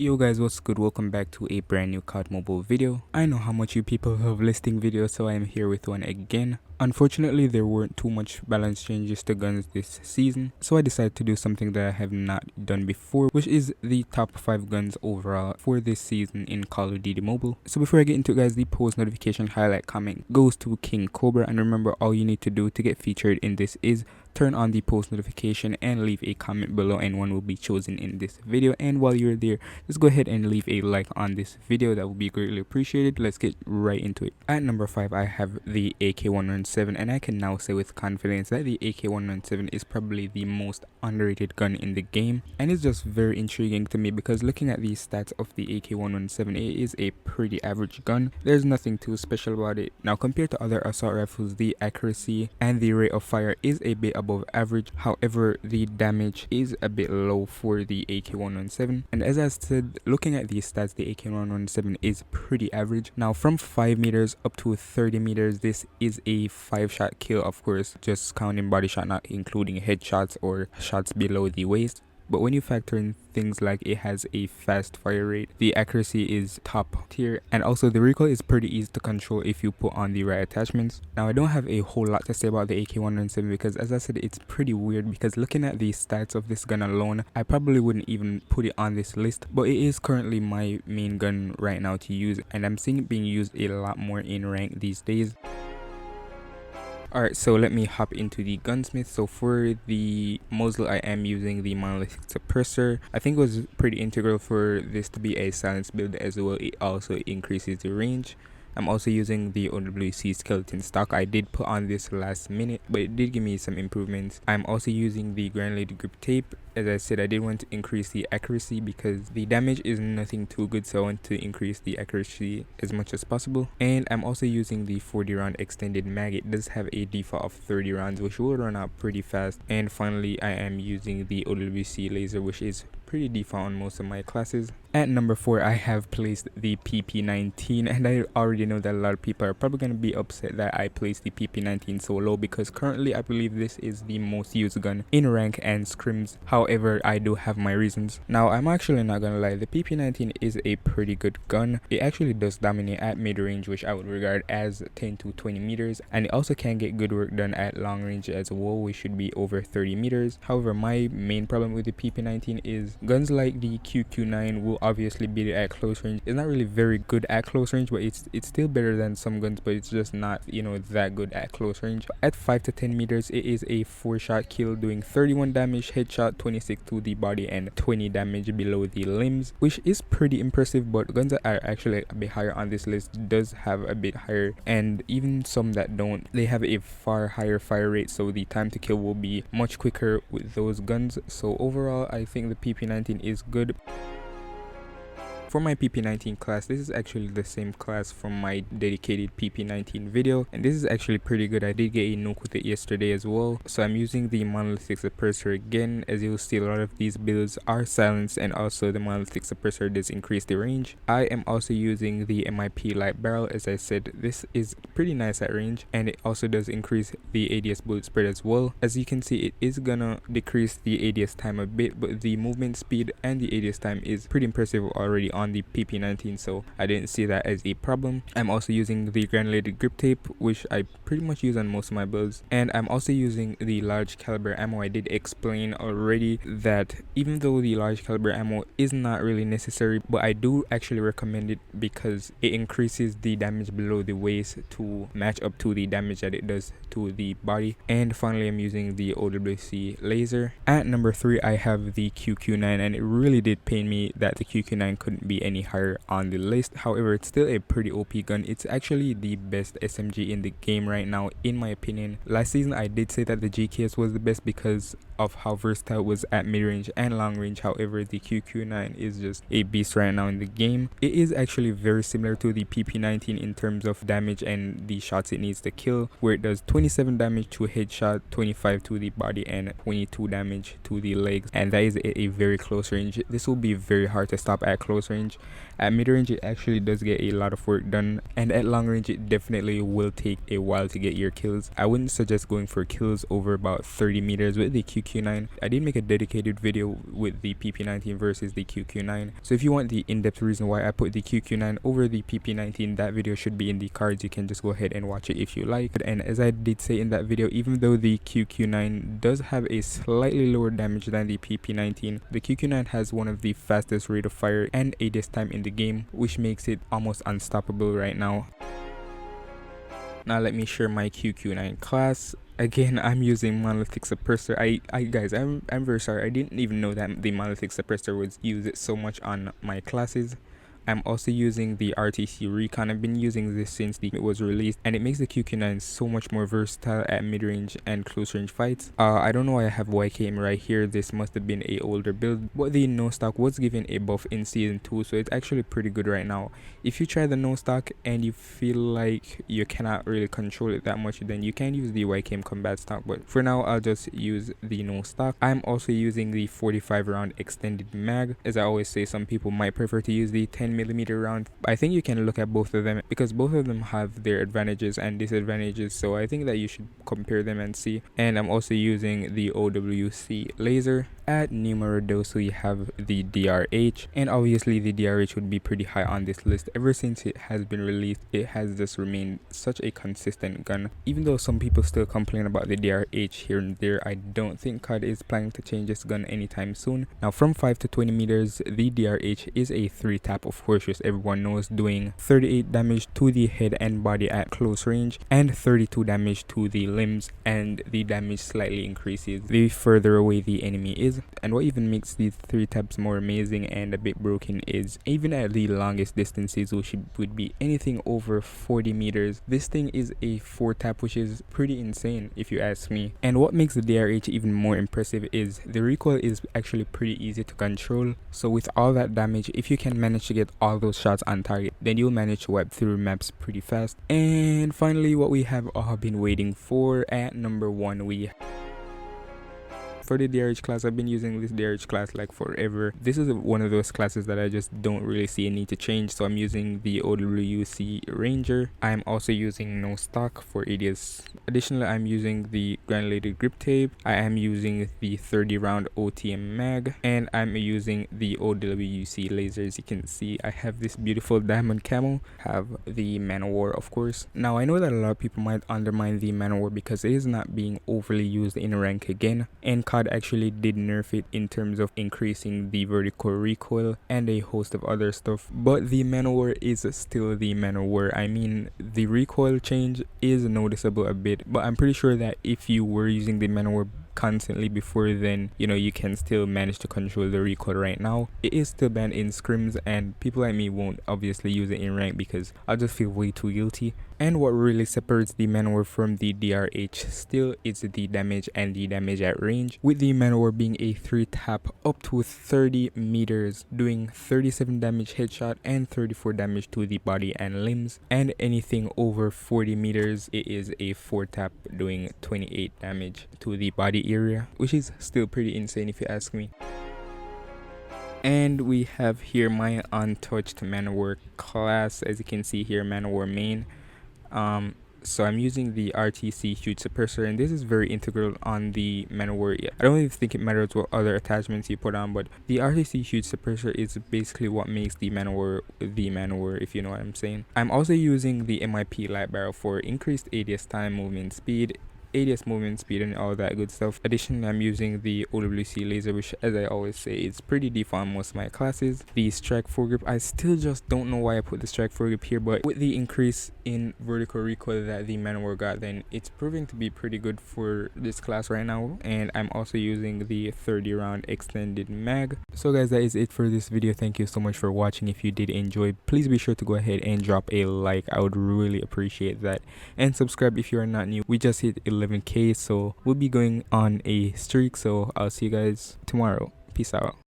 Yo guys, what's good? Welcome back to a brand new COD Mobile video. I know how much you people love listing videos, so I am here with one again. Unfortunately, there weren't too much balance changes to guns this season, so I decided to do something that I have not done before, which is the top 5 guns overall for this season in Call of Duty Mobile. So before I get into it guys, the post notification highlight comment goes to King Cobra, and remember, all you need to do to get featured in this is turn on the post notification and leave a comment below, and one will be chosen in this video. And while you're there, just go ahead and leave a like on this video. That would be greatly appreciated. Let's get right into it. At number 5, I have the AK-117, and I can now say with confidence that the AK-117 is probably the most underrated gun in the game, and it's just very intriguing to me because looking at the stats of the AK-117, it is a pretty average gun. There's nothing too special about it. Now, compared to other assault rifles, the accuracy and the rate of fire is a bit above average. However, the damage is a bit low for the AK-117, and as I said, looking at these stats, the AK-117 is pretty average. Now, from 5 meters up to 30 meters, this is a 5-shot kill, of course, just counting body shot, not including headshots or shots below the waist. But when you factor in things like it has a fast fire rate, the accuracy is top tier, and also the recoil is pretty easy to control if you put on the right attachments. Now, I don't have a whole lot to say about the AK-117 because, as I said, it's pretty weird because looking at the stats of this gun alone, I probably wouldn't even put it on this list, but it is currently my main gun right now to use, and I'm seeing it being used a lot more in rank these days. Alright, so let me hop into the Gunsmith. So for the muzzle, I am using the monolithic suppressor. I think it was pretty integral for this to be a silence build as well. It also increases the range. I'm also using the OWC skeleton stock. I did put on this last minute, but it did give me some improvements. I'm also using the granulated grip tape. As I said, I did want to increase the accuracy because the damage is nothing too good, so I want to increase the accuracy as much as possible. And I'm also using the 40 round extended mag. It does have a default of 30 rounds, which will run out pretty fast. And finally, I am using the OWC laser, which is pretty default on most of my classes. At number 4, I have placed the PP19, and I already know that a lot of people are probably going to be upset that I placed the PP19 so low because currently I believe this is the most used gun in rank and scrims. However, I do have my reasons. Now, I'm actually not gonna lie, the PP19 is a pretty good gun. It actually does dominate at mid-range, which I would regard as 10 to 20 meters, and it also can get good work done at long range as well, which should be over 30 meters. However, my main problem with the PP19 is guns like the QQ9 will obviously beat it at close range. It's not really very good at close range, but it's still better than some guns, but it's just not, that good at close range. At 5 to 10 meters, it is a 4-shot kill doing 31 damage headshot, 26 to the body, and 20 damage below the limbs, which is pretty impressive. But guns that are actually a bit higher on this list does have a bit higher, and even some that don't, they have a far higher fire rate, so the time to kill will be much quicker with those guns. So overall, I think the PP19 is good. For my PP19 class, this is actually the same class from my dedicated PP19 video, and this is actually pretty good. I did get a nuke with it yesterday as well. So I'm using the monolithic suppressor again. As you'll see, a lot of these builds are silenced, and also the monolithic suppressor does increase the range. I am also using the MIP light barrel. As I said, this is pretty nice at range, and it also does increase the ADS bullet spread as well. As you can see, it is gonna decrease the ADS time a bit, but the movement speed and the ADS time is pretty impressive already on the PP19, so I didn't see that as a problem. I'm also using the granulated grip tape, which I pretty much use on most of my builds, and I'm also using the large caliber ammo. I did explain already that even though the large caliber ammo is not really necessary, but I do actually recommend it because it increases the damage below the waist to match up to the damage that it does to the body. And finally, I'm using the OWC laser. At number 3, I have the QQ9, and it really did pain me that the QQ9 couldn't be any higher on the list. However, it's still a pretty OP gun. It's actually the best SMG in the game right now, in my opinion. Last season, I did say that the GKS was the best because of how versatile it was at mid-range and long range. However, the QQ9 is just a beast right now in the game. It is actually very similar to the PP19 in terms of damage and the shots it needs to kill, where it does 27 damage to a headshot, 25 to the body, and 22 damage to the legs, and that is a very close range. This will be very hard to stop at close range. At mid-range, it actually does get a lot of work done, and at long range, it definitely will take a while to get your kills. I wouldn't suggest going for kills over about 30 meters with the QQ QQ9. I did make a dedicated video with the PP19 versus the QQ9, so if you want the in-depth reason why I put the QQ9 over the PP19, that video should be in the cards. You can just go ahead and watch it if you like. And as I did say in that video, even though the QQ9 does have a slightly lower damage than the PP19, the QQ9 has one of the fastest rate of fire and ADS time in the game, which makes it almost unstoppable right now. Now let me share my QQ9 class. Again, I'm using monolithic suppressor. Guys, I'm very sorry. I didn't even know that the monolithic suppressor was used so much on my classes. I'm also using the RTC Recon. I've been using this since it was released, and it makes the QQ9 so much more versatile at mid-range and close-range fights. I don't know why I have YKM right here. This must have been a older build, but the no stock was given a buff in season 2, so it's actually pretty good right now. If you try the no stock and you feel like you cannot really control it that much, then you can use the YKM combat stock, but for now I'll just use the no stock. I'm also using the 45 round extended mag. As I always say, some people might prefer to use the 10mm round. I think you can look at both of them because both of them have their advantages and disadvantages, so I think that you should compare them and see. And I'm also using the OWC laser. At numero dos, we have the DRH, and obviously the DRH would be pretty high on this list. Ever since it has been released, it has just remained such a consistent gun. Even though some people still complain about the DRH here and there, I don't think COD is planning to change this gun anytime soon. Now from 5 to 20 meters, the DRH is a 3-tap, of course, as everyone knows, doing 38 damage to the head and body at close range and 32 damage to the limbs, and the damage slightly increases the further away the enemy is. And what even makes these 3 taps more amazing and a bit broken is even at the longest distances, which would be anything over 40 meters, this thing is a 4-tap, which is pretty insane if you ask me. And what makes the DRH even more impressive is the recoil is actually pretty easy to control. So with all that damage, if you can manage to get all those shots on target, then you'll manage to wipe through maps pretty fast. And finally, what we have all been waiting for, at number 1, for the DRH class. I've been using this DRH class like forever. This is one of those classes that I just don't really see a need to change, so I'm using the OWC Ranger. I'm also using no stock for ADS. Additionally, I'm using the granulated grip tape. I am using the 30 round OTM mag, and I'm using the OWC laser. As you can see, I have this beautiful diamond camo, have the Manowar, of course. Now I know that a lot of people might undermine the Manowar because it is not being overly used in rank again, and COD actually did nerf it in terms of increasing the vertical recoil and a host of other stuff, but the Manowar is still the Manowar. I mean, the recoil change is noticeable a bit, but I'm pretty sure that if you were using the Manowar constantly before, then you can still manage to control the recoil. Right now it is still banned in scrims, and people like me won't obviously use it in rank because I'll just feel way too guilty. And what really separates the Manowar from the DRH still is the damage and the damage at range, with the Manowar being a 3-tap up to 30 meters, doing 37 damage headshot and 34 damage to the body and limbs, and anything over 40 meters it is a 4-tap doing 28 damage to the body area, which is still pretty insane if you ask me. And we have here my untouched Manowar class. As you can see here, Manowar main. So I'm using the RTC huge suppressor, and this is very integral on the Manowar. I don't even think it matters what other attachments you put on, but the RTC huge suppressor is basically what makes the Manowar, if you know what I'm saying. I'm also using the MIP light barrel for increased ADS time, movement speed, ADS movement speed, and all that good stuff. Additionally, I'm using the OWC laser, which, as I always say, is pretty default on most of my classes. The strike foregrip, I still just don't know why I put the strike foregrip here, but with the increase in vertical recoil that the Manowar got, then it's proving to be pretty good for this class right now. And I'm also using the 30 round extended mag. So guys, that is it for this video. Thank you so much for watching. If you did enjoy, please be sure to go ahead and drop a like. I would really appreciate that, and subscribe if you are not new. We just hit 11K, so we'll be going on a streak, so I'll see you guys tomorrow. Peace out.